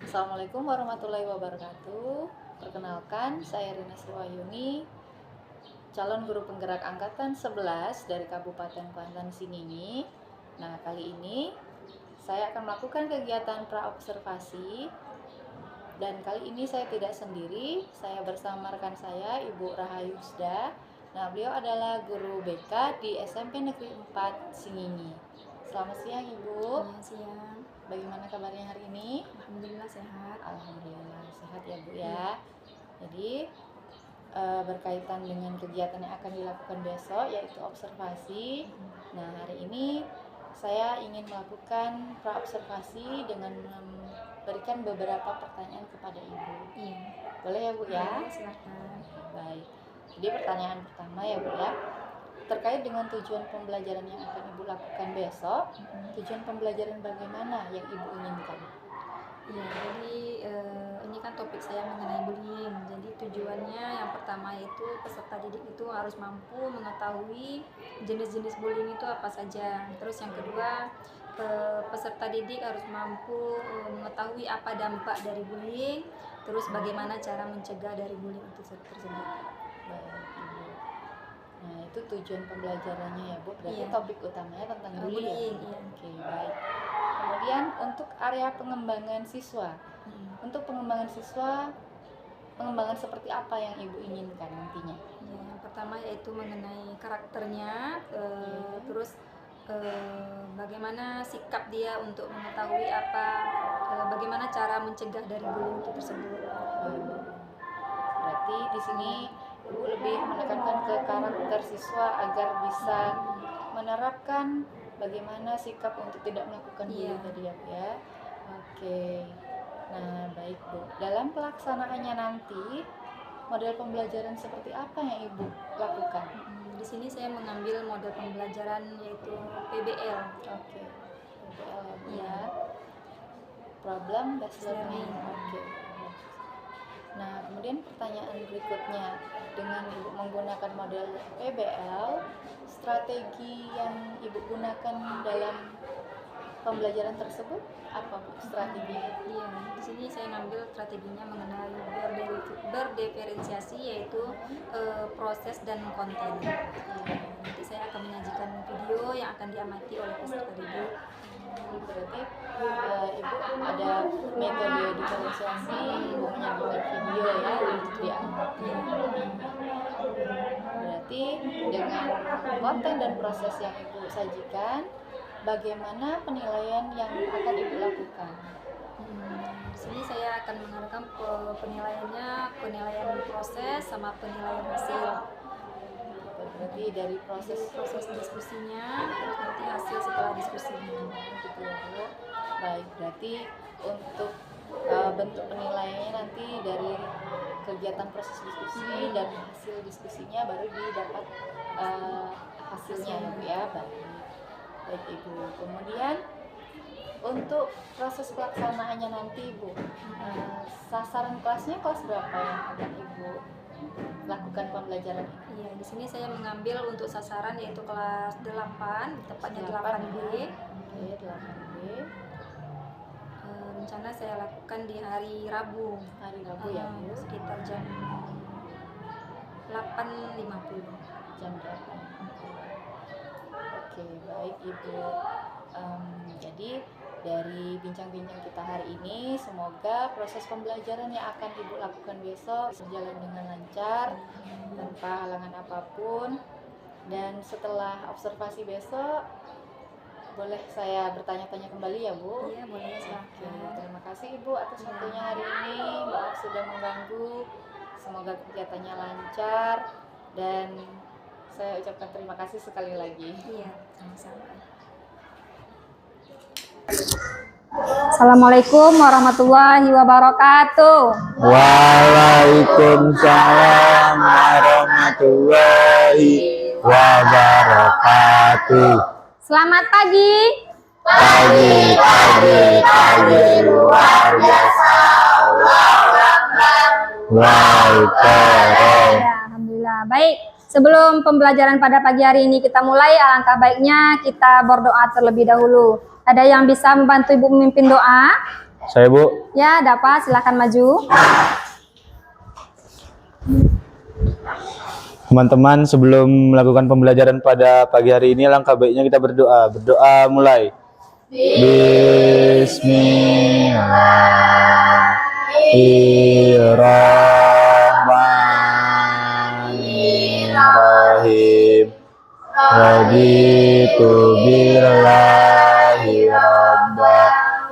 Assalamualaikum warahmatullahi wabarakatuh. Perkenalkan, saya Rina Sriwayuni, calon guru penggerak angkatan 11 dari Kabupaten Kuantan Singingi. Nah, kali ini saya akan melakukan kegiatan praobservasi, dan kali ini saya tidak sendiri, saya bersama rekan saya, Ibu Rahayu Yusda. Nah, beliau adalah guru BK di SMP Negeri 4 Singingi. Selamat siang, Ibu. Ya, siang. Bagaimana kabarnya hari ini? Alhamdulillah sehat. Alhamdulillah sehat ya, Bu ya. Jadi berkaitan dengan kegiatan yang akan dilakukan besok, yaitu observasi. Nah, hari ini saya ingin melakukan praobservasi dengan memberikan beberapa pertanyaan kepada Ibu. Iya. Boleh ya, Bu ya? Boleh, silakan. Baik. Jadi pertanyaan pertama ya, Bu ya. Terkait dengan tujuan pembelajaran yang akan Ibu lakukan besok, tujuan pembelajaran bagaimana yang Ibu inginkan? Ya, jadi ini kan topik saya mengenai bullying. Jadi tujuannya yang pertama itu peserta didik itu harus mampu mengetahui jenis-jenis bullying itu apa saja. Terus yang kedua, peserta didik harus mampu mengetahui apa dampak dari bullying. Terus bagaimana cara mencegah dari bullying itu tersebut. Baik, Ibu. Nah, itu tujuan pembelajarannya ya, Bu. Berarti Iya. topik utamanya tentang bullying. Iya. Oke, baik. Kemudian untuk area pengembangan siswa. Untuk pengembangan siswa, pengembangan seperti apa yang Ibu inginkan nantinya? Ya, yang pertama yaitu mengenai karakternya, terus bagaimana sikap dia untuk mengetahui bagaimana cara mencegah dari bullying itu tersebut. Berarti di sini Ibu lebih menekankan ke karakter siswa agar bisa menerapkan bagaimana sikap untuk tidak melakukan bullying tadi ya, Bu ya. Oke. Nah, baik, Bu. Dalam pelaksanaannya nanti, model pembelajaran seperti apa yang Ibu lakukan? Di sini saya mengambil model pembelajaran yaitu PBL. Oke. PBL ya, Bu ya. Problem based learning. Oke. Nah, kemudian pertanyaan berikutnya, dengan Ibu menggunakan model PBL, strategi yang Ibu gunakan dalam pembelajaran tersebut apa, Bu, strateginya? Iya, di sini saya ngambil strateginya mengenai berdiferensiasi, yaitu proses dan konten. Nanti saya akan menyajikan video yang akan diamati oleh peserta didik. Berarti Ibu ada metode diferensiasi, Ibu menyambungkan video ya untuk diamati. Berarti dengan konten dan proses yang Ibu sajikan, bagaimana penilaian yang akan Ibu lakukan? Di sini saya akan mengadakan penilaian proses sama penilaian hasil. Berarti dari proses diskusinya, terus nanti hasil setelah diskusinya. Gitu ya, Bu. Baik, berarti untuk bentuk penilaiannya nanti dari kegiatan proses diskusi dan hasil diskusinya baru didapat hasilnya ya, Bu ya. Baik, Ibu. Kemudian untuk proses pelaksanaannya nanti, Bu, sasaran kelasnya kelas berapa yang akan Ibu lakukan pembelajaran ini? Iya, di sini saya mengambil untuk sasaran yaitu kelas 8, tepatnya 8B. Oke, 8B. Rencana saya lakukan di hari Rabu. Hari Rabu ya, Bu. Sekitar jam 8.50. Jam 8. Oke, baik, Ibu. Jadi dari bincang-bincang kita hari ini, semoga proses pembelajaran yang akan Ibu lakukan besok berjalan dengan lancar, tanpa halangan apapun. Dan setelah observasi besok, boleh saya bertanya-tanya kembali ya, Bu? Iya, boleh, silakan. Terima kasih, Ibu, atas waktunya hari ini. Maaf sudah mengganggu. Semoga kegiatannya lancar, dan saya ucapkan terima kasih sekali lagi. Iya, sama-sama. Assalamualaikum warahmatullahi wabarakatuh. Waalaikumsalam warahmatullahi wabarakatuh. Selamat pagi. Pagi luar biasa. Alhamdulillah. Baik, sebelum pembelajaran pada pagi hari ini kita mulai, alangkah baiknya kita berdoa terlebih dahulu. Ada yang bisa membantu Ibu memimpin doa? Saya Bu. Ya, Dava, silakan maju. Teman-teman, sebelum melakukan pembelajaran pada pagi hari ini, langkah baiknya kita berdoa. Berdoa mulai. Bismillahirrahmanirrahim. Raditu billahi rabba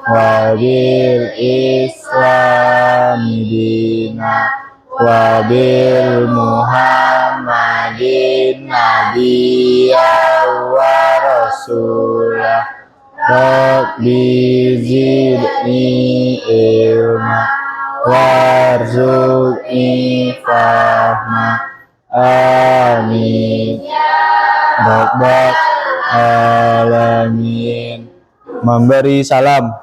wa bil islami dina wa bil muhammadin nabiyya wa rasulah. Rabbi zidni ilma warzuqni fahma. Amin. Rabbal alamin. Memberi salam.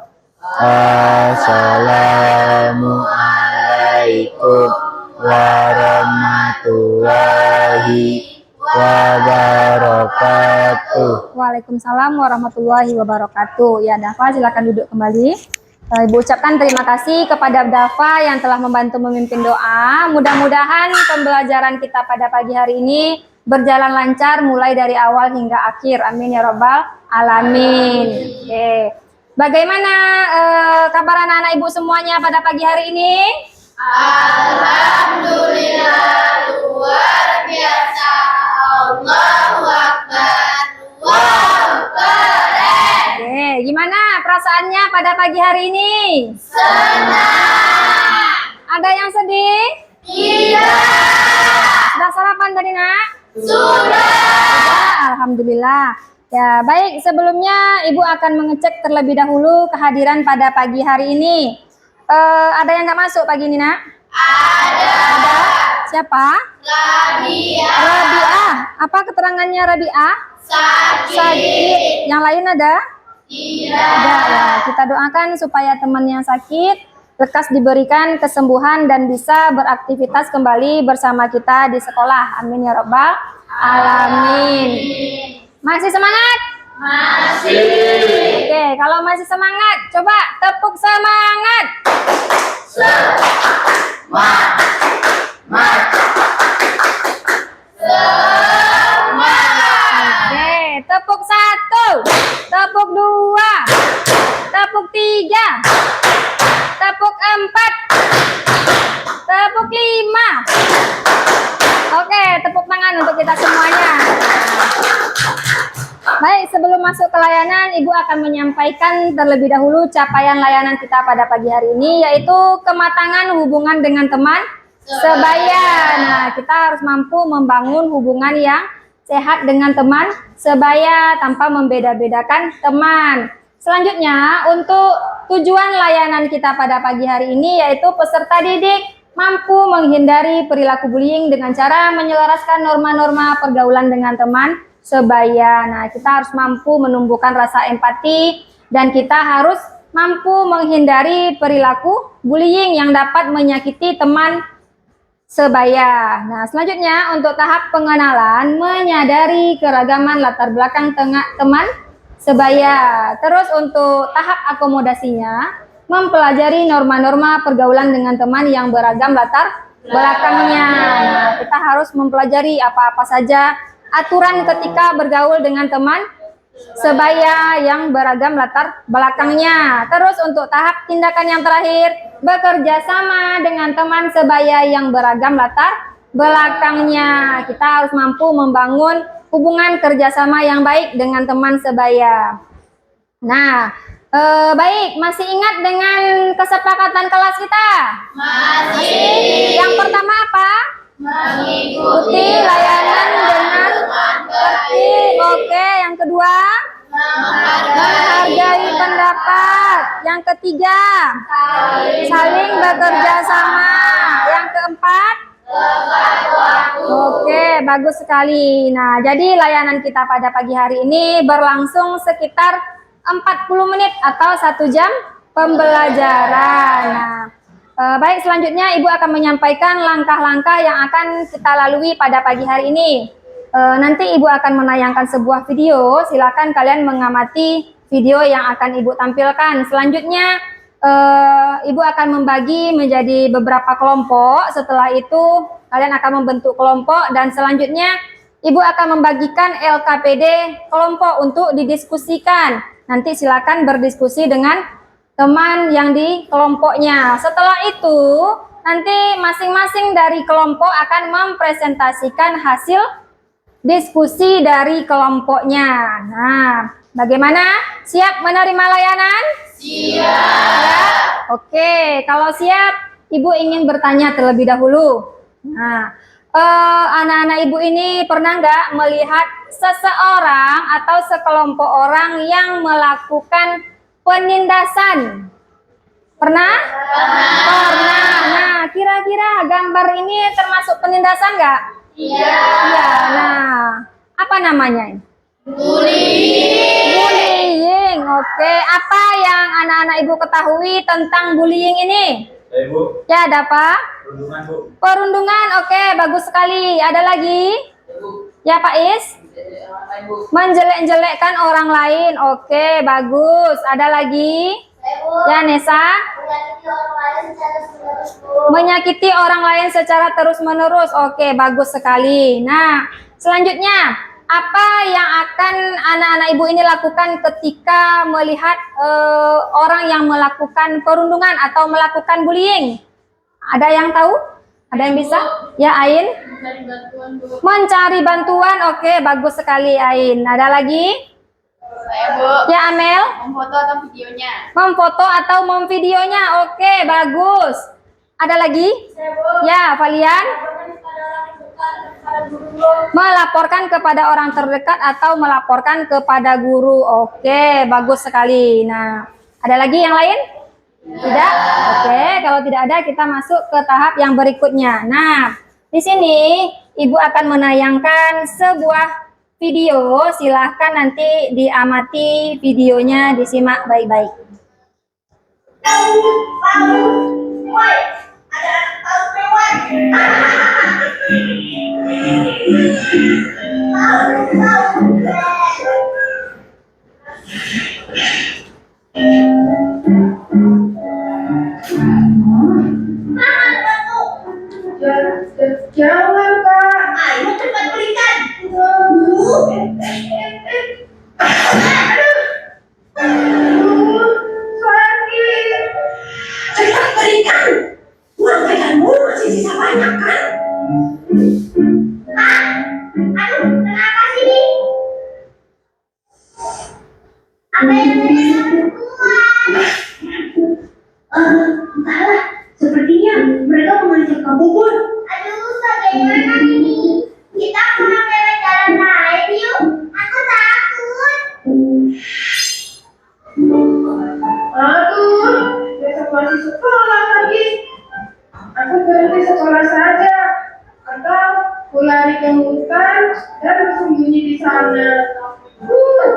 Assalamualaikum warahmatullahi wabarakatuh. Waalaikumsalam warahmatullahi wabarakatuh. Ya, Dava, silakan duduk kembali. Ibu ucapkan terima kasih kepada Dava yang telah membantu memimpin doa. Mudah-mudahan pembelajaran kita pada pagi hari ini berjalan lancar mulai dari awal hingga akhir. Amin ya rabbal alamin. Oke. Bagaimana kabar anak-anak ibu semuanya pada pagi hari ini? Alhamdulillah, luar biasa. Allahu Akbar. Wow, keren. Oke, gimana perasaannya pada pagi hari ini? Senang. Ada yang sedih? Tidak. Sudah sarapan tadi, Nak? Sudah. Alhamdulillah. Ya, baik, sebelumnya Ibu akan mengecek terlebih dahulu kehadiran pada pagi hari ini. Ada yang nggak masuk pagi ini, Nak? Ada. Siapa? Rabiah. Rabiah. Apa keterangannya Rabiah? Sakit. Yang lain ada? Tidak. Ada. Ya, kita doakan supaya teman yang sakit lekas diberikan kesembuhan dan bisa beraktivitas kembali bersama kita di sekolah. Amin ya rabbal alamin. Masih semangat? Masih. Oke, kalau masih semangat, coba tepuk semangat. Oke, tepuk 1, tepuk 2, tepuk 3, tepuk 4, tepuk 5. Oke, tepuk tangan untuk kita semuanya. Baik, sebelum masuk ke layanan, Ibu akan menyampaikan terlebih dahulu capaian layanan kita pada pagi hari ini, yaitu kematangan hubungan dengan teman sebaya. Nah, kita harus mampu membangun hubungan yang sehat dengan teman sebaya tanpa membeda-bedakan teman. Selanjutnya, untuk tujuan layanan kita pada pagi hari ini, yaitu peserta didik mampu menghindari perilaku bullying dengan cara menyelaraskan norma-norma pergaulan dengan teman sebaya. Nah, kita harus mampu menumbuhkan rasa empati dan kita harus mampu menghindari perilaku bullying yang dapat menyakiti teman sebaya. Nah, selanjutnya untuk tahap pengenalan, menyadari keragaman latar belakang teman sebaya. Terus untuk tahap akomodasinya, mempelajari norma-norma pergaulan dengan teman yang beragam latar belakangnya. Nah, kita harus mempelajari apa-apa saja aturan ketika bergaul dengan teman sebaya yang beragam latar belakangnya. Terus untuk tahap tindakan yang terakhir, bekerja sama dengan teman sebaya yang beragam latar belakangnya. Kita harus mampu membangun hubungan kerjasama yang baik dengan teman sebaya. Nah, baik, masih ingat dengan kesepakatan kelas kita? Masih. Yang pertama apa? Mengikuti layanan dengan tertib. Oke, yang kedua, menghargai pendapat. Yang ketiga, saling bekerja sama. Yang keempat, oke, bagus sekali. Nah, jadi layanan kita pada pagi hari ini berlangsung sekitar 40 menit atau 1 jam pembelajaran. Nah, baik, selanjutnya Ibu akan menyampaikan langkah-langkah yang akan kita lalui pada pagi hari ini. Nanti Ibu akan menayangkan sebuah video, silakan kalian mengamati video yang akan Ibu tampilkan. Selanjutnya Ibu akan membagi menjadi beberapa kelompok. Setelah itu kalian akan membentuk kelompok dan selanjutnya Ibu akan membagikan LKPD kelompok untuk didiskusikan. Nanti silakan berdiskusi dengan teman yang di kelompoknya. Setelah itu nanti masing-masing dari kelompok akan mempresentasikan hasil diskusi dari kelompoknya. Nah, bagaimana? Siap menerima layanan? Siap. Oke, kalau siap, Ibu ingin bertanya terlebih dahulu. Nah, anak-anak Ibu ini pernah nggak melihat seseorang atau sekelompok orang yang melakukan penindasan? Pernah? Pernah. Nah, kira-kira gambar ini termasuk penindasan nggak? Iya. Iya. Nah, apa namanya? Bullying. Bullying. Oke, apa yang anak-anak Ibu ketahui tentang bullying ini? Bu, Ya, ada apa? perundungan, Bu. Perundungan. Oke, bagus sekali. Ada lagi? Ya, Pak Is? Menjelek-jelekkan orang lain. Oke, bagus. Ada lagi? Ya, Nesa? Menyakiti orang lain secara terus-menerus. Oke, bagus sekali. Nah, selanjutnya, apa yang akan anak-anak Ibu ini lakukan ketika melihat orang yang melakukan perundungan atau melakukan bullying? Ada yang tahu? Ada yang bisa? Ya, Ain? Mencari bantuan. Oke, bagus sekali, Ain. Ada lagi? Saya, Bu. Ya, Amel? Memfoto atau videonya. Memfoto atau memvideonya. Oke, bagus. Ada lagi? Saya, Bu. Ya, Valian? Melaporkan kepada orang terdekat atau melaporkan kepada guru. Oke, bagus sekali. Nah, ada lagi yang lain? Tidak? Oke, kalau tidak ada kita masuk ke tahap yang berikutnya. Nah, di sini Ibu akan menayangkan sebuah video. Silahkan nanti diamati videonya, disimak baik-baik. Woi, ada anak tahu lewat. Jangan, Kak. Ayo cepat berikan. Sakit. Cepat berikan. Uang peganganmu masih sisa banyak kan? Aduh, kenapa sih? Apa yang terjadi uang? Entahlah, sepertinya mereka mengajak kamu pun. Aduh, bagaimana ini? Kita pulang lewat jalan lain yuk. Aku takut. Aduh, besok masih sekolah lagi. Aku berhenti sekolah saja. Atau ku lari ke hutan dan bersembunyi di sana.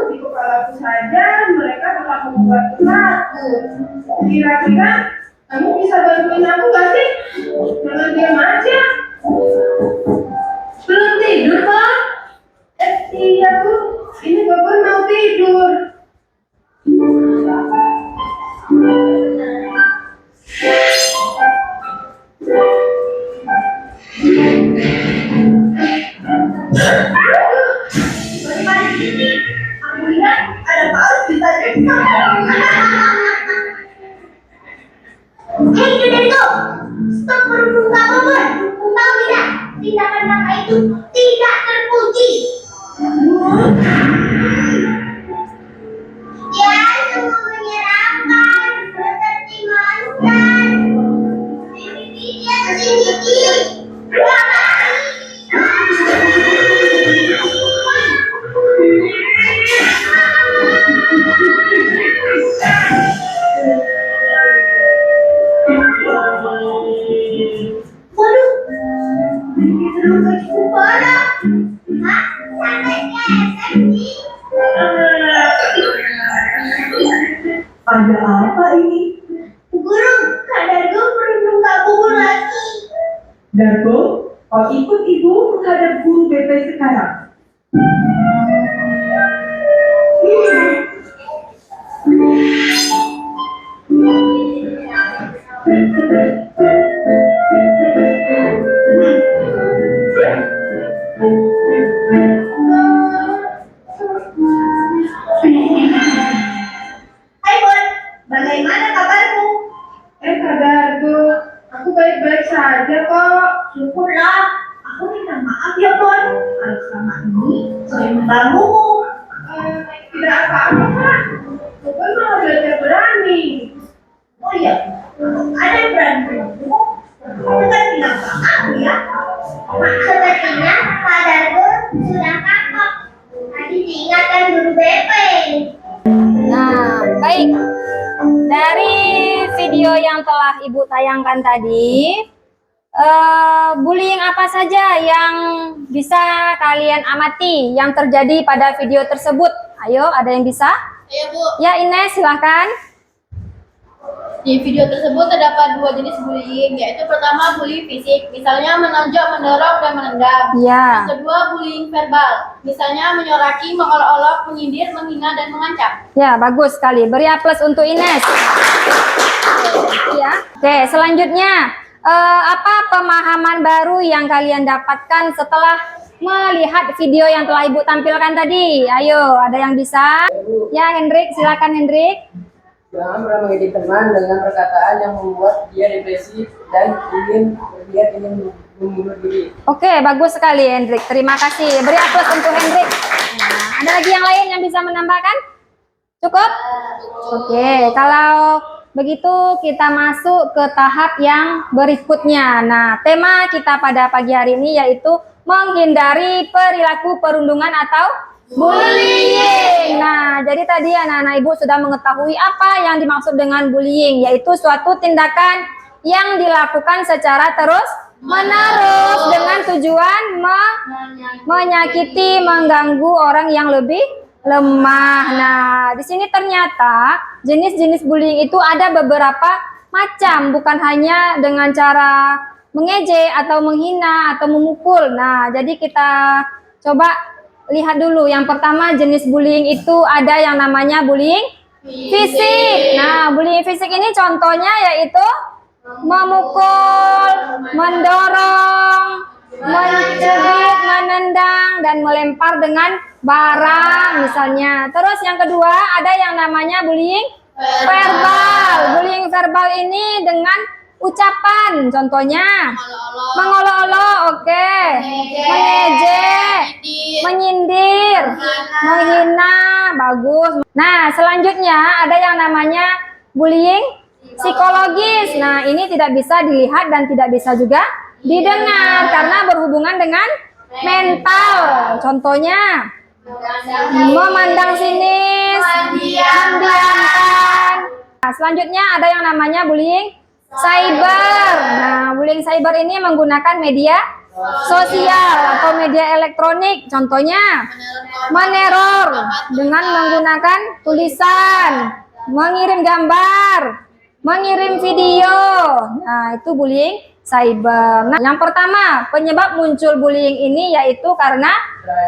Di kepalaku saja mereka tetap membuatku takut. Kira-kira kamu bisa bantuin aku gak sih? Jangan diam aja. Belum tidur, Pak? Iya, Bu. Ini Bapak mau tidur. Daripada sini, aku lihat ada paus bisa jengkol. Hei, Judenko, stop berundung kabur. Tahu tidak, tindakan kakak itu tidak terpuji. Ya, sungguh menyeramkan, menerjemahkan. Dia tinggi. Waduh, ini terluka cukup parah. Hah? Sampai gesek sih. Ada apa ini? Guru, Kak Dargo berundung kabur lagi. Dargo, kau ikut ibu menghadap guru BP sekarang. Hai Bon, bagaimana kabarmu? Kabarku, aku baik-baik saja kok. Syukurlah, aku minta maaf ya Bon, kalau selama ini sering mengganggumu. Tidak apa-apa Kak. Aku kan mau belajar berani. Oh iya, ada yang berani mengganggumu? Kamu kan bilang maaf ya. Sepertinya kadarku sudah kapok. Tadi diingatkan guru BP. Nah, baik. Dari video yang telah Ibu tayangkan tadi, bullying apa saja yang bisa kalian amati yang terjadi pada video tersebut? Ayo, ada yang bisa? Ayo Bu, Ya, Ines, silahkan. di video tersebut terdapat dua jenis bullying, yaitu pertama bullying fisik, misalnya menonjok, mendorong, dan menendang. Ya. Yang kedua bullying verbal, misalnya menyoraki, mengolok-olok, menyindir, menghina, dan mengancam. Ya, bagus sekali. Beri aplaus untuk Ines. Ya. Oke, selanjutnya apa pemahaman baru yang kalian dapatkan setelah melihat video yang telah Ibu tampilkan tadi? Ayo, ada yang bisa? Ya, Hendrik, silakan Hendrik. Jangan pernah mengejek teman dengan perkataan yang membuat dia depresi dan ingin membunuh diri. Oke, bagus sekali Hendrik. Terima kasih. Beri aplaus untuk Hendrik. Nah, ada lagi yang lain yang bisa menambahkan? Cukup? Oke, kalau begitu kita masuk ke tahap yang berikutnya. Nah, tema kita pada pagi hari ini yaitu menghindari perilaku perundungan atau bullying. Nah, jadi tadi anak-anak Ibu sudah mengetahui apa yang dimaksud dengan bullying, yaitu suatu tindakan yang dilakukan secara terus-menerus dengan tujuan menyakiti, mengganggu orang yang lebih lemah. Nah, di sini ternyata jenis-jenis bullying itu ada beberapa macam, bukan hanya dengan cara mengejek atau menghina atau memukul. Nah, jadi kita coba lihat dulu. Yang pertama, jenis bullying itu ada yang namanya bullying fisik. Nah, bullying fisik ini contohnya yaitu memukul, mendorong, mencubit, menendang, dan melempar dengan barang misalnya. Terus yang kedua ada yang namanya bullying verbal. Bullying verbal ini dengan ucapan, contohnya mengolok-olok, oke, mengejek, menyindir, menghina, bagus. Nah, selanjutnya ada yang namanya bullying psikologis. Nah, ini tidak bisa dilihat dan tidak bisa juga didengar karena berhubungan dengan mental. Contohnya memandang sinis, mendiamkan. Nah, selanjutnya ada yang namanya bullying cyber. Nah, bullying cyber ini menggunakan media sosial atau media elektronik. Contohnya meneror dengan menggunakan tulisan, mengirim gambar, mengirim video. Nah, itu bullying cyber. Nah, yang pertama, penyebab muncul bullying ini yaitu karena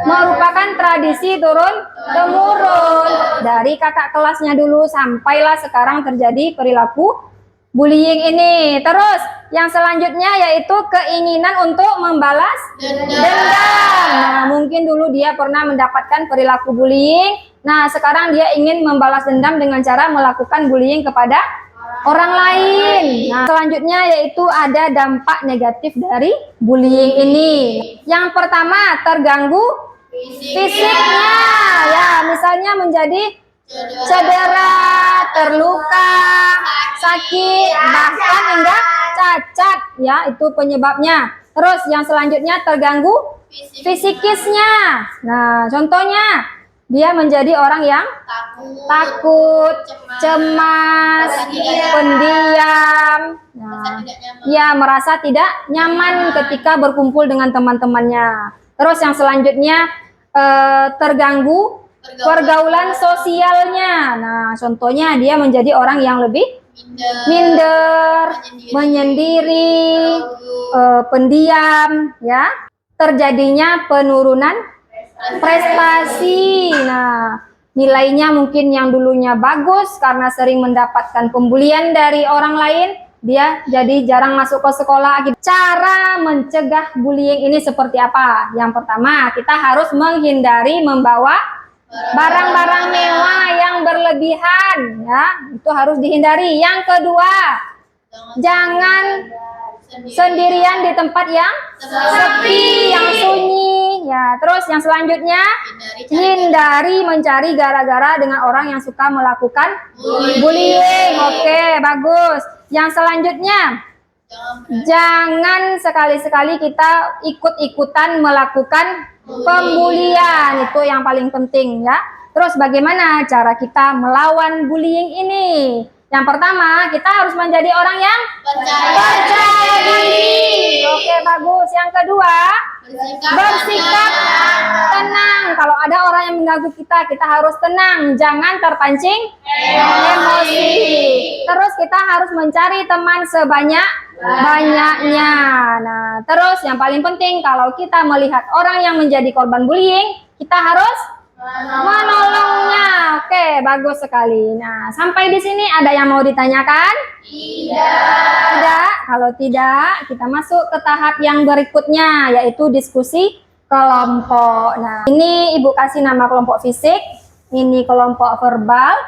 merupakan tradisi turun-temurun dari kakak kelasnya dulu sampailah sekarang terjadi perilaku bullying ini. Terus yang selanjutnya yaitu keinginan untuk membalas dendam. Nah, mungkin dulu dia pernah mendapatkan perilaku bullying. Nah, sekarang dia ingin membalas dendam dengan cara melakukan bullying kepada orang lain. Nah, selanjutnya yaitu ada dampak negatif dari bullying ini. Yang pertama, terganggu fisiknya. Ya, misalnya menjadi cedera, terluka, sakit, bahkan hingga cacat, ya, itu penyebabnya. Terus yang selanjutnya terganggu fisikisnya. Nah, contohnya dia menjadi orang yang takut, cemas, pendiam. Nah, ia merasa tidak nyaman ketika berkumpul dengan teman-temannya. Terus yang selanjutnya terganggu pergaulan sosialnya. Nah, contohnya dia menjadi orang yang lebih minder, menyendiri, pendiam, ya. Terjadinya penurunan prestasi. Nah, nilainya mungkin yang dulunya bagus karena sering mendapatkan pembulian dari orang lain, dia jadi jarang masuk ke sekolah. Cara mencegah bullying ini seperti apa? Yang pertama, kita harus menghindari membawa barang-barang mewah yang berlebihan, ya, itu harus dihindari. Yang kedua, jangan sendirian di tempat yang sepi, yang sunyi, ya. Terus yang selanjutnya, hindari mencari gara-gara dengan orang yang suka melakukan bullying. Oke, bagus. Yang selanjutnya, jangan sekali-sekali kita ikut-ikutan melakukan pembulian, itu yang paling penting, ya. Terus bagaimana cara kita melawan bullying ini? Yang pertama, kita harus menjadi orang yang percaya diri. Oke, bagus. Yang kedua, bersikap tenang. Kalau ada orang yang mengganggu kita, kita harus tenang, jangan terpancing emosi. Terus kita harus mencari teman sebanyak-banyaknya. Nah, terus yang paling penting, kalau kita melihat orang yang menjadi korban bullying, kita harus menolongnya. Oke, bagus sekali. Nah, sampai di sini ada yang mau ditanyakan? Tidak. Kalau tidak, kita masuk ke tahap yang berikutnya, yaitu diskusi kelompok. Nah, ini Ibu kasih nama kelompok fisik, ini kelompok verbal,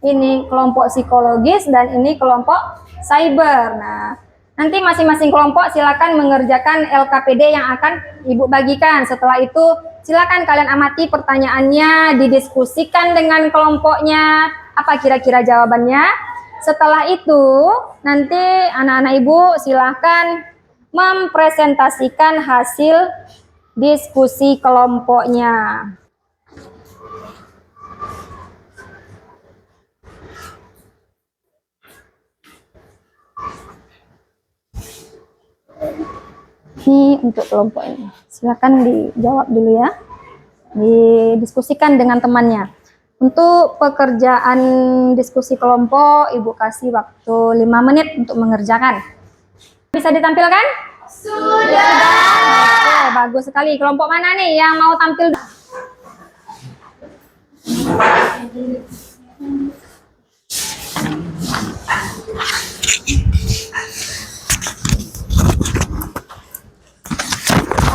ini kelompok psikologis, dan ini kelompok cyber. Nah, nanti masing-masing kelompok silakan mengerjakan LKPD yang akan Ibu bagikan. Setelah itu, silakan kalian amati pertanyaannya, didiskusikan dengan kelompoknya, apa kira-kira jawabannya. Setelah itu, nanti anak-anak Ibu silakan mempresentasikan hasil diskusi kelompoknya. Ini untuk kelompok ini. Silakan dijawab dulu ya. Didiskusikan dengan temannya. Untuk pekerjaan diskusi kelompok, Ibu kasih waktu 5 menit untuk mengerjakan. Bisa ditampilkan? Sudah. Oke, bagus sekali. Kelompok mana nih yang mau tampil?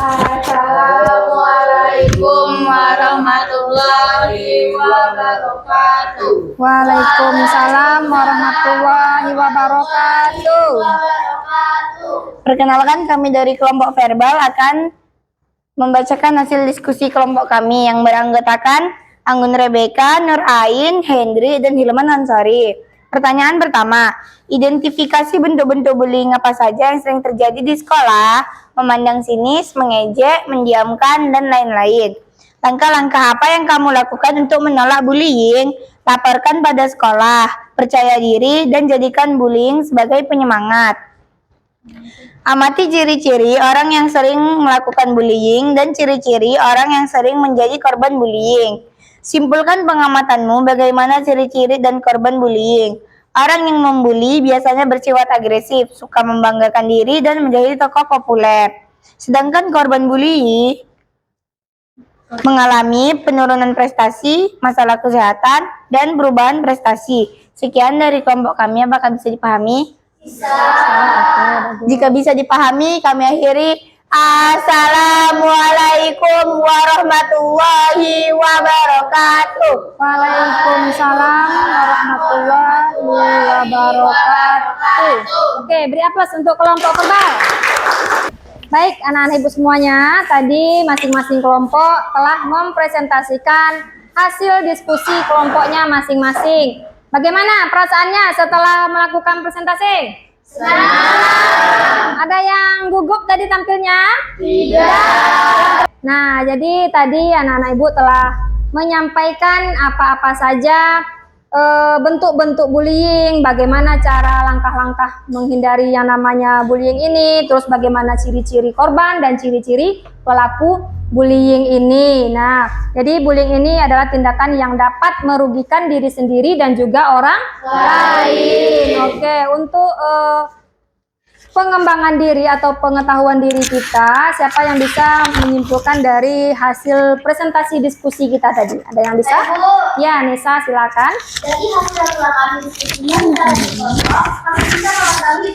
Assalamualaikum warahmatullahi wabarakatuh. Waalaikumsalam warahmatullahi wabarakatuh. Perkenalkan, kami dari kelompok verbal akan membacakan hasil diskusi kelompok kami yang beranggotakan Anggun Rebeka, Nur Ain, Hendri, dan Hilman Ansari. Pertanyaan pertama, identifikasi bentuk-bentuk bullying apa saja yang sering terjadi di sekolah, memandang sinis, mengejek, mendiamkan, dan lain-lain. Langkah-langkah apa yang kamu lakukan untuk menolak bullying? Laporkan pada sekolah, percaya diri, dan jadikan bullying sebagai penyemangat. Amati ciri-ciri orang yang sering melakukan bullying dan ciri-ciri orang yang sering menjadi korban bullying. Simpulkan pengamatanmu bagaimana ciri-ciri dan korban bullying. Orang yang membuli biasanya bersifat agresif, suka membanggakan diri, dan menjadi tokoh populer. Sedangkan korban bullying mengalami penurunan prestasi, masalah kesehatan, dan perubahan prestasi. Sekian dari kelompok kami, apakah bisa dipahami? Bisa. Jika bisa dipahami, kami akhiri. Assalamualaikum warahmatullahi wabarakatuh. Waalaikumsalam warahmatullahi wabarakatuh. Oke, beri aplaus untuk kelompok verbal. Baik, anak-anak Ibu semuanya, tadi masing-masing kelompok telah mempresentasikan hasil diskusi kelompoknya masing-masing. Bagaimana perasaannya setelah melakukan presentasi? Senang. Ada yang gugup tadi tampilnya? Tidak. Nah, jadi tadi anak-anak Ibu telah menyampaikan apa-apa saja bentuk-bentuk bullying, bagaimana cara langkah-langkah menghindari yang namanya bullying ini, terus bagaimana ciri-ciri korban dan ciri-ciri pelaku bullying ini. Nah, jadi bullying ini adalah tindakan yang dapat merugikan diri sendiri dan juga orang lain. Oke, untuk pengembangan diri atau pengetahuan diri kita, siapa yang bisa menyimpulkan dari hasil presentasi diskusi kita tadi? Ada yang bisa? Ya, Nisa, silakan. Dari hasil pelakon diskusinya dari kelompok, kami bisa mengetahui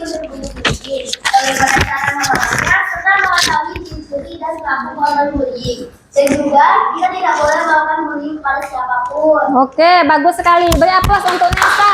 Oke, bagus sekali. Beri aplaus untuk Nesa.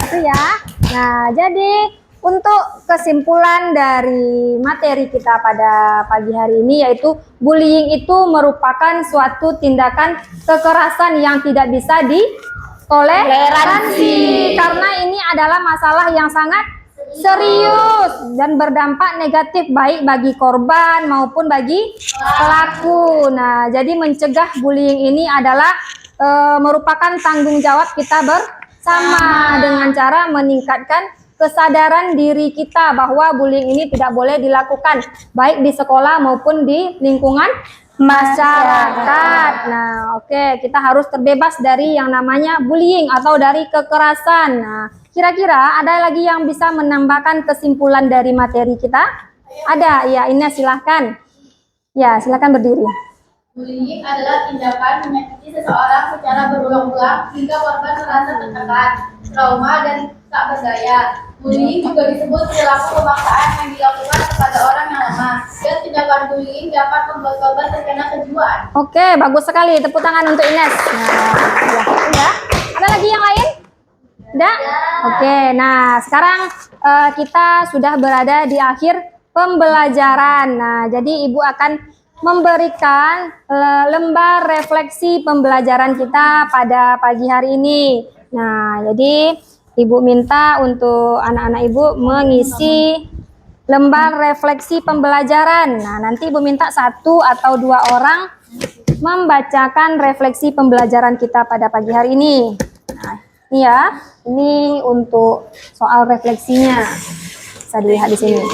Itu ya. Nah, jadi untuk kesimpulan dari materi kita pada pagi hari ini yaitu bullying itu merupakan suatu tindakan kekerasan yang tidak bisa ditoleransi karena ini adalah masalah yang sangat serius dan berdampak negatif baik bagi korban maupun bagi pelaku. Nah, jadi mencegah bullying ini adalah merupakan tanggung jawab kita bersama dengan cara meningkatkan kesadaran diri kita bahwa bullying ini tidak boleh dilakukan baik di sekolah maupun di lingkungan masyarakat. Nah, oke, kita harus terbebas dari yang namanya bullying atau dari kekerasan. Nah, kira-kira ada lagi yang bisa menambahkan kesimpulan dari materi kita? Ada, ya, Ines silahkan. Ya, silahkan berdiri. Bullying adalah tindakan menyakiti seseorang secara berulang-ulang hingga korban merasa tertekan, trauma, dan tak berdaya. Bullying juga disebut perilaku pemaksaan yang dilakukan kepada orang yang lemah, dan tindakan bullying dapat membuat korban terkena kejiwaan. Oke, bagus sekali. Tepuk tangan untuk Ines. Nah, ya, udah. Ada lagi yang lain? Udah? Oke, nah sekarang kita sudah berada di akhir pembelajaran. Nah, jadi Ibu akan memberikan lembar refleksi pembelajaran kita pada pagi hari ini. Nah, jadi Ibu minta untuk anak-anak Ibu mengisi lembar refleksi pembelajaran. Nah, nanti Ibu minta 1 atau 2 orang membacakan refleksi pembelajaran kita pada pagi hari ini. Nah, ini ya, ini untuk soal refleksinya. Bisa dilihat di sini.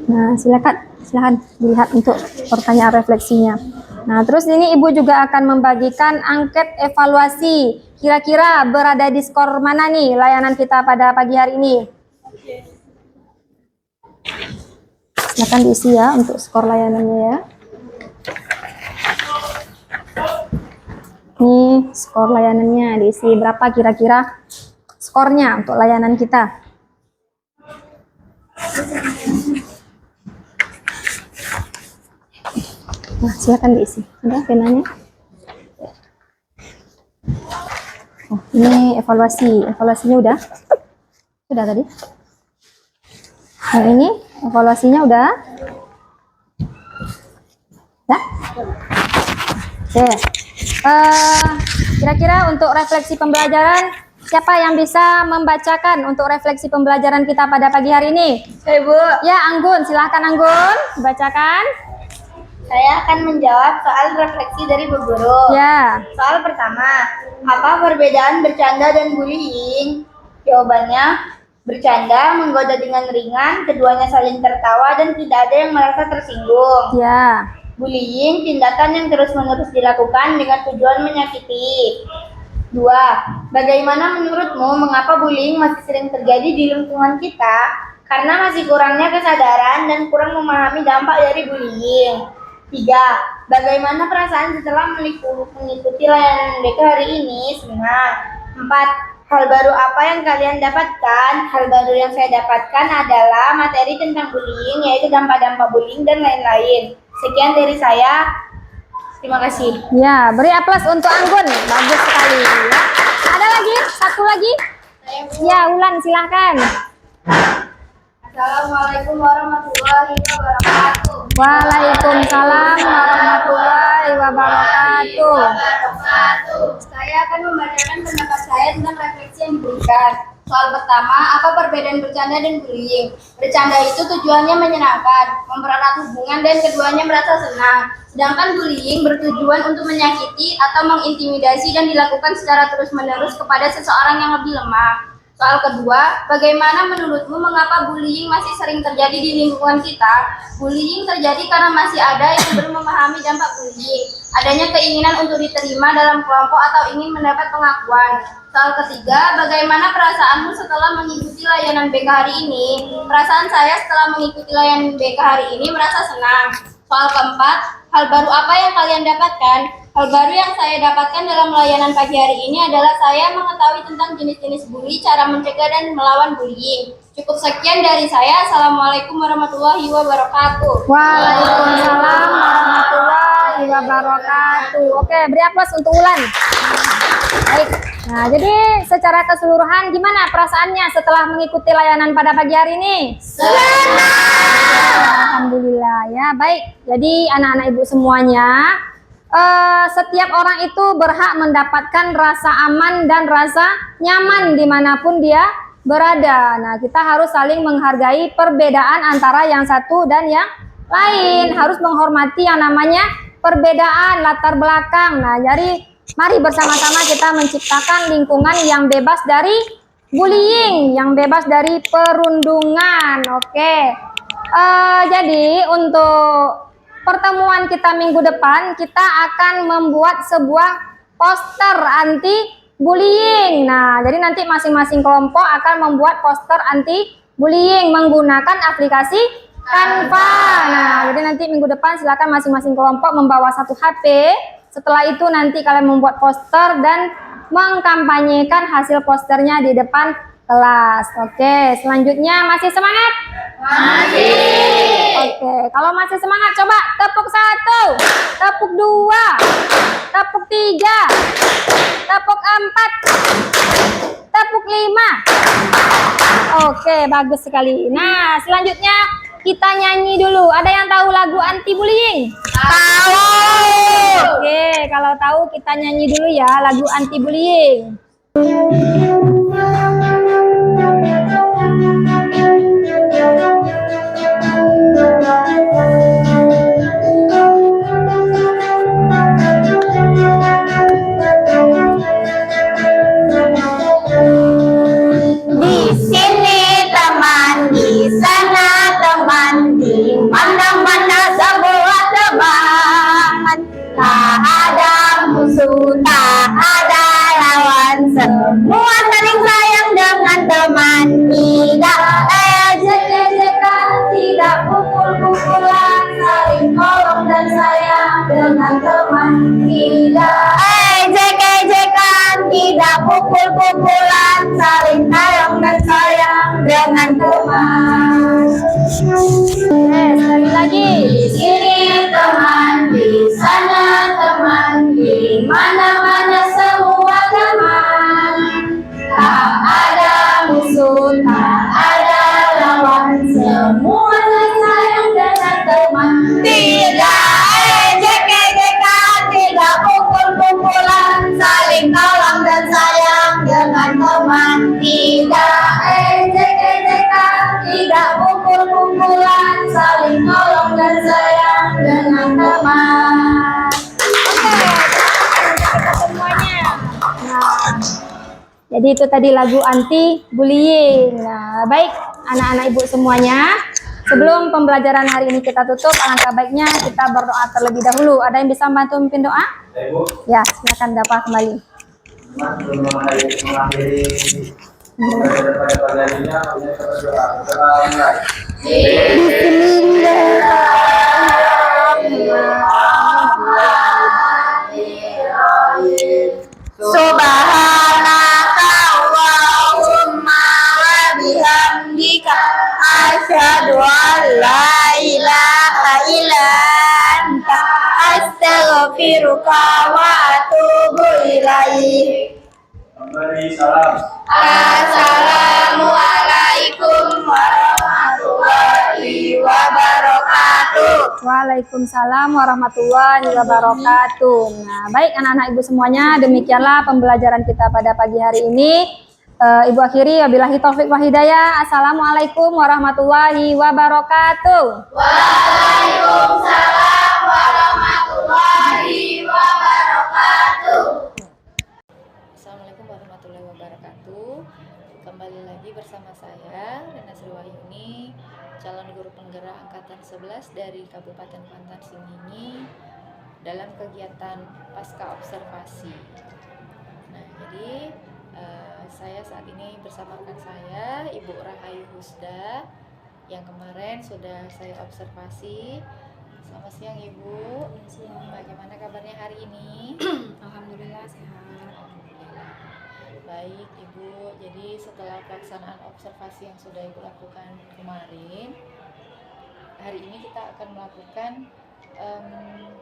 Nah, silakan dilihat untuk pertanyaan refleksinya. Nah, terus ini Ibu juga akan membagikan angket evaluasi. Kira-kira berada di skor mana nih layanan kita pada pagi hari ini? Silakan diisi ya untuk skor layanannya ya. Nih, skor layanannya diisi berapa kira-kira skornya untuk layanan kita? Nah, silakan diisi. Ada penanya? Oh, ini evaluasi. Evaluasinya udah? Sudah tadi? Yang ini evaluasinya udah? Ya? Oke. Kira-kira untuk refleksi pembelajaran, siapa yang bisa membacakan untuk refleksi pembelajaran kita pada pagi hari ini? Ibu, Ya, Anggun. Silahkan Anggun, bacakan. saya akan menjawab soal refleksi dari Bu Guru. Ya. Soal pertama, apa perbedaan bercanda dan bullying? Jawabannya, bercanda menggoda dengan ringan, keduanya saling tertawa dan tidak ada yang merasa tersinggung. Ya. Bullying, tindakan yang terus-menerus dilakukan dengan tujuan menyakiti. 2. Bagaimana menurutmu mengapa bullying masih sering terjadi di lingkungan kita? Karena masih kurangnya kesadaran dan kurang memahami dampak dari bullying. 3. Bagaimana perasaan setelah mengikuti layanan BK hari ini? Senang. 4. Hal baru apa yang kalian dapatkan? Hal baru yang saya dapatkan adalah materi tentang bullying, yaitu dampak-dampak bullying dan lain-lain. Sekian dari saya. Terima kasih. Ya, beri aplaus untuk Anggun. Bagus sekali. Ya. Ada lagi? Satu lagi? Ya, Ulan silahkan. Assalamualaikum warahmatullahi wabarakatuh. Waalaikumsalam warahmatullahi wabarakatuh. Saya akan membacakan pendapat saya tentang refleksi yang diberikan. Soal pertama, apa perbedaan bercanda dan bullying? Bercanda itu tujuannya menyenangkan, mempererat hubungan, dan keduanya merasa senang. Sedangkan bullying bertujuan untuk menyakiti atau mengintimidasi dan dilakukan secara terus-menerus kepada seseorang yang lebih lemah. Soal kedua, bagaimana menurutmu mengapa bullying masih sering terjadi di lingkungan kita? Bullying terjadi karena masih ada yang belum memahami dampak bullying, adanya keinginan untuk diterima dalam kelompok atau ingin mendapat pengakuan. Soal ketiga, bagaimana perasaanmu setelah mengikuti layanan BK hari ini? Perasaan saya setelah mengikuti layanan BK hari ini merasa senang. Soal keempat, hal baru apa yang kalian dapatkan? Hal baru yang saya dapatkan dalam layanan pagi hari ini adalah saya mengetahui tentang jenis-jenis bully, cara mencegah dan melawan bullying. Cukup sekian dari saya. Assalamualaikum warahmatullahi wabarakatuh. Waalaikumsalam warahmatullahi wabarakatuh. Oke, beri aplaus untuk Ulan. Baik. Nah, jadi secara keseluruhan gimana perasaannya setelah mengikuti layanan pada pagi hari ini? Alhamdulillah ya. Baik. Jadi anak-anak ibu semuanya, setiap orang itu berhak mendapatkan rasa aman dan rasa nyaman dimanapun dia berada. Nah, kita harus saling menghargai perbedaan antara yang satu dan yang lain. Harus menghormati yang namanya perbedaan latar belakang. Nah, jadi mari bersama-sama kita menciptakan lingkungan yang bebas dari bullying, yang bebas dari perundungan. Oke. Jadi untuk pertemuan kita minggu depan, kita akan membuat sebuah poster anti bullying. Nah, jadi nanti masing-masing kelompok akan membuat poster anti bullying menggunakan aplikasi Canva. Nah, jadi nanti minggu depan silakan masing-masing kelompok membawa satu HP. Setelah itu nanti kalian membuat poster dan mengkampanyekan hasil posternya di depan kelas. Oke, selanjutnya masih semangat? Masih. Oke, kalau masih semangat coba tepuk 1, tepuk 2, tepuk 3, tepuk 4, tepuk 5. Oke, bagus sekali. Nah, selanjutnya kita nyanyi dulu. Ada yang tahu lagu anti bullying? Tahu. Oke, kalau tahu kita nyanyi dulu ya lagu anti bullying. Di sini teman, di sana teman, di mana-mana sebuah teman. Tak ada musuh, tak ada lawan, semua saling sayang dengan teman. Tidak ejek-ejekan, tidak pukul-pukulan, saling tolong dan sayang dengan teman. Tidak ejek-ejekan, tidak pukul-pukulan, saling tolong dan sayang dengan teman. Sekali lagi. Di sini teman, di sana teman, di mana-mana semua teman. Tak ada musuh, tak ada lawan, semua saling sayang dengan teman. Tidak ejek-ejekan, tidak pukul-pukulan, saling tolong dan sayang dengan teman. Tidak ejek-ejekan, tidak pukul-pukulan, saling tolong dan sayang dengan teman. Kita semuanya. Nah, jadi itu tadi lagu anti bullying. Nah, baik anak-anak ibu semuanya. Sebelum pembelajaran hari ini kita tutup, alangkah baiknya kita berdoa terlebih dahulu. Ada yang bisa membantu memimpin doa? Ibu, Ya, silakan dapat kembali. mengakhiri pada pagi hari ini, kita berdoa. Kita mulai. Subhanaka Allahumma wa bihamdika asyhadu an la ilaha illa anta astaghfiruka wa atubu ilaik. Memberi salam. Assalamualaikum warahmatullahi wabarakatuh. Waalaikumsalam warahmatullahi wabarakatuh. Nah, baik anak-anak ibu semuanya, demikianlah pembelajaran kita pada pagi hari ini. Ibu akhiri, wabillahi taufik wa hidayah. Assalamualaikum warahmatullahi wabarakatuh. Waalaikumsalam warahmatullahi wabarakatuh. Assalamualaikum warahmatullahi wabarakatuh. Kembali lagi bersama saya Rena Sriwayuni, calon guru penggerak angkatan 11 dari Kabupaten Kuantan Singingi dalam kegiatan pasca observasi. Nah, jadi saya saat ini bersama rekan saya Ibu Rahayu Husda yang kemarin sudah saya observasi. Selamat siang Ibu. Ya, siang. Bagaimana kabarnya hari ini? Alhamdulillah sehat. Alhamdulillah. Baik Ibu, jadi setelah pelaksanaan observasi yang sudah Ibu lakukan kemarin, hari ini kita akan melakukan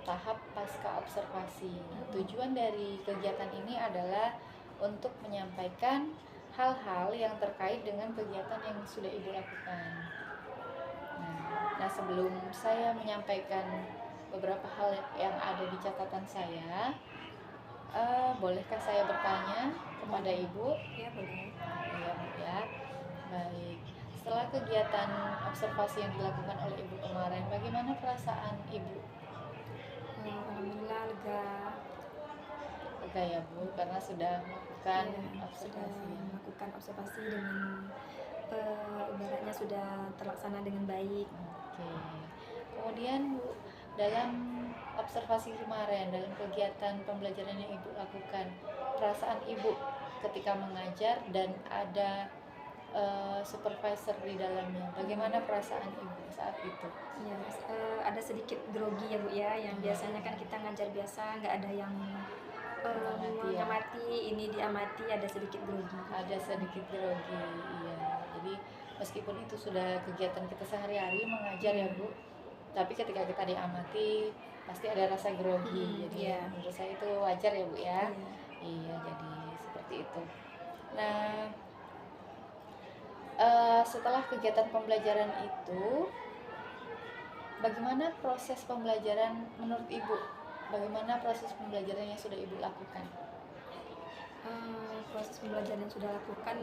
tahap pasca observasi. Tujuan dari kegiatan ini adalah untuk menyampaikan hal-hal yang terkait dengan kegiatan yang sudah Ibu lakukan. Nah, sebelum saya menyampaikan beberapa hal yang ada di catatan saya, bolehkah saya bertanya kepada Ibu? Ya, boleh. Iya, Bu ya. Baik. Setelah kegiatan observasi yang dilakukan oleh Ibu kemarin, bagaimana perasaan Ibu? Alhamdulillah lega. Lega ya Bu, karena sudah melakukan Ya, sudah observasi. melakukan observasi dengan ibaratnya sudah terlaksana dengan baik. Oke. Kemudian Bu, dalam observasi kemarin, dalam kegiatan pembelajaran yang Ibu lakukan, perasaan Ibu ketika mengajar dan ada supervisor di dalamnya, bagaimana perasaan Ibu saat itu? Ya, ada sedikit grogi ya Bu ya, yang biasanya kan kita ngajar biasa nggak ada yang Mengamati ya. mengamati, ini diamati, ada sedikit grogi. Ada sedikit grogi, iya. Jadi meskipun itu sudah kegiatan kita sehari-hari mengajar ya Bu, tapi ketika kita diamati pasti ada rasa grogi. Jadi iya. menurut saya itu wajar ya Bu ya. Iya. Iya, jadi seperti itu. Nah, setelah kegiatan pembelajaran itu, bagaimana proses pembelajaran menurut Ibu? Bagaimana proses pembelajaran yang sudah Ibu lakukan? Proses pembelajaran yang sudah lakukan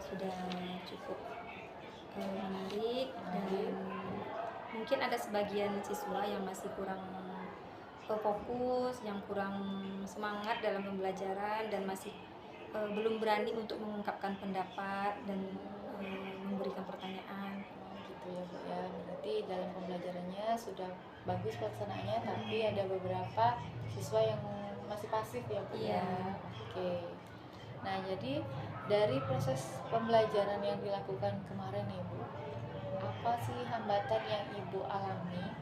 sudah cukup menarik, dan mungkin ada sebagian siswa yang masih kurang fokus, yang kurang semangat dalam pembelajaran dan masih belum berani untuk mengungkapkan pendapat dan memberikan pertanyaan. Gitu ya Bu ya. Berarti dalam pembelajarannya sudah bagus pelaksanaannya, tapi ada beberapa siswa yang masih pasif ya Bu ya. Iya. Oke. Nah, jadi dari proses pembelajaran yang dilakukan kemarin Ibu, apa sih hambatan yang Ibu alami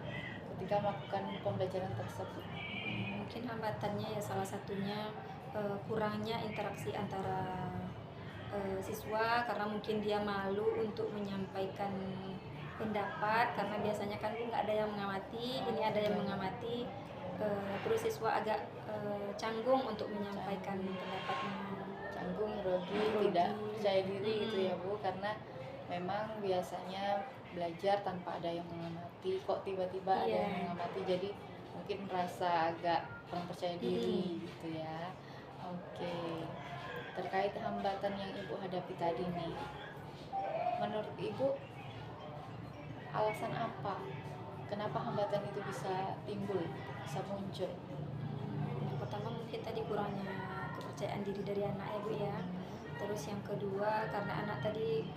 ketika melakukan pembelajaran tersebut? Mungkin hambatannya ya salah satunya kurangnya interaksi antara siswa, karena mungkin dia malu untuk menyampaikan pendapat karena biasanya kan nggak ada yang mengamati, ini ada yang mengamati, terus siswa agak canggung untuk menyampaikan pendapatnya. Canggung, grogi, tidak percaya diri gitu ya Bu, karena memang biasanya belajar tanpa ada yang mengamati, kok tiba-tiba ada yang mengamati, jadi mungkin merasa agak kurang percaya diri gitu ya. Oke. Terkait hambatan yang Ibu hadapi tadi nih, menurut Ibu alasan apa kenapa hambatan itu bisa timbul, bisa muncul? Yang pertama mungkin tadi kurangnya kepercayaan diri dari anak ya Bu ya. Terus yang kedua karena anak tadi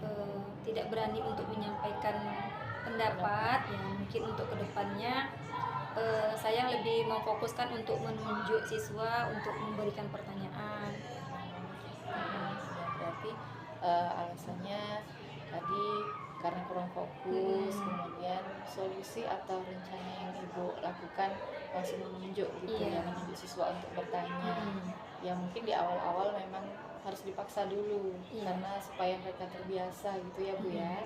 tidak berani untuk menyampaikan pendapat, ya mungkin untuk kedepannya saya lebih memfokuskan untuk menunjuk siswa untuk memberikan pertanyaan. Ya, berarti alasannya tadi karena kurang fokus, kemudian solusi atau rencana yang Ibu lakukan langsung menunjuk gitu ya, menunjuk siswa untuk bertanya. Ya mungkin di awal-awal memang harus dipaksa dulu karena supaya mereka terbiasa gitu ya Bu ya.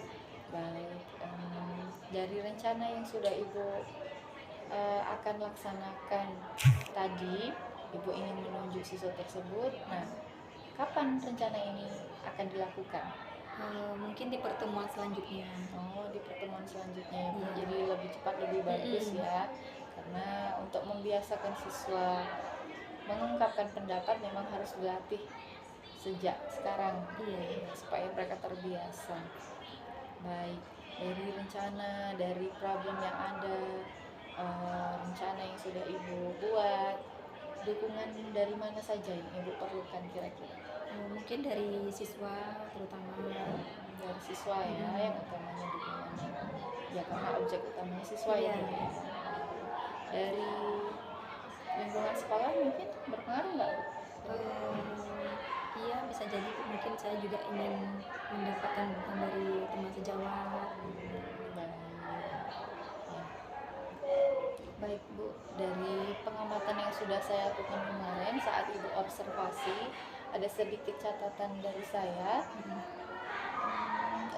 Baik, dari rencana yang sudah Ibu akan laksanakan tadi, Ibu ingin menunjuk siswa tersebut. Nah, kapan rencana ini akan dilakukan? Mungkin di pertemuan selanjutnya. Oh, di pertemuan selanjutnya. Iya. Jadi lebih cepat lebih bagus ya. Karena untuk membiasakan siswa mengungkapkan pendapat memang harus dilatih sejak sekarang. Iya. Supaya mereka terbiasa. Baik, dari rencana, dari problem yang ada, rencana yang sudah Ibu buat, dukungan dari mana saja yang Ibu perlukan kira-kira? Mungkin dari siswa terutama. Dari siswa ya, yang utamanya dukungannya. Ya karena objek utamanya siswa ya. Iya. Dari lingkungan sekolah mungkin berpengaruh nggak Bu? Iya, bisa jadi mungkin saya juga ingin mendapatkan dukungan dari teman sejawat. Baik. Ya. Baik Bu, dari pengamatan yang sudah saya lakukan kemarin saat Ibu observasi, ada sedikit catatan dari saya.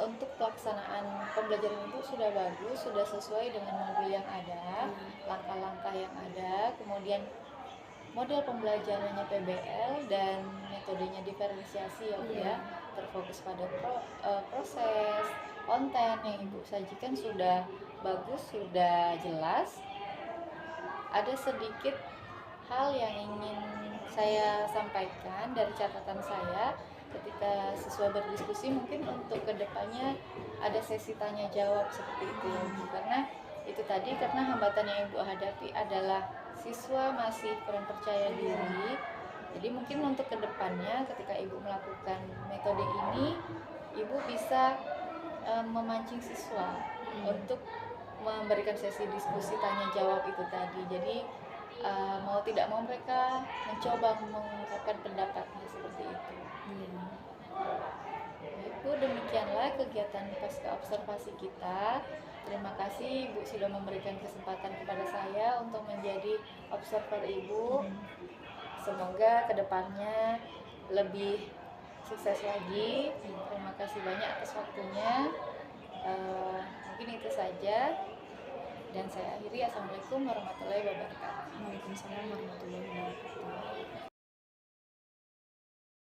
Untuk pelaksanaan pembelajaran Ibu sudah bagus, sudah sesuai dengan modul yang ada, langkah-langkah yang ada, kemudian model pembelajarannya PBL dan metodenya diferensiasi ya Bu ya, terfokus pada proses, konten yang Ibu sajikan sudah bagus, sudah jelas. Ada sedikit hal yang ingin saya sampaikan dari catatan saya ketika siswa berdiskusi, mungkin untuk kedepannya ada sesi tanya jawab seperti itu ya Bu. Karena itu tadi, karena hambatan yang Ibu hadapi adalah siswa masih kurang percaya diri. Jadi mungkin untuk kedepannya ketika Ibu melakukan metode ini, Ibu bisa memancing siswa untuk memberikan sesi diskusi tanya jawab itu tadi. Jadi mau tidak mau mereka mencoba mengungkapkan pendapatnya seperti itu. Baik Bu, demikianlah kegiatan pasca observasi kita. Terima kasih Ibu sudah memberikan kesempatan kepada saya untuk menjadi observer Ibu. Semoga kedepannya lebih sukses lagi. Terima kasih banyak atas waktunya. Mungkin itu saja. Dan saya akhiri, Assalamualaikum warahmatullahi wabarakatuh. Waalaikumsalam warahmatullahi wabarakatuh.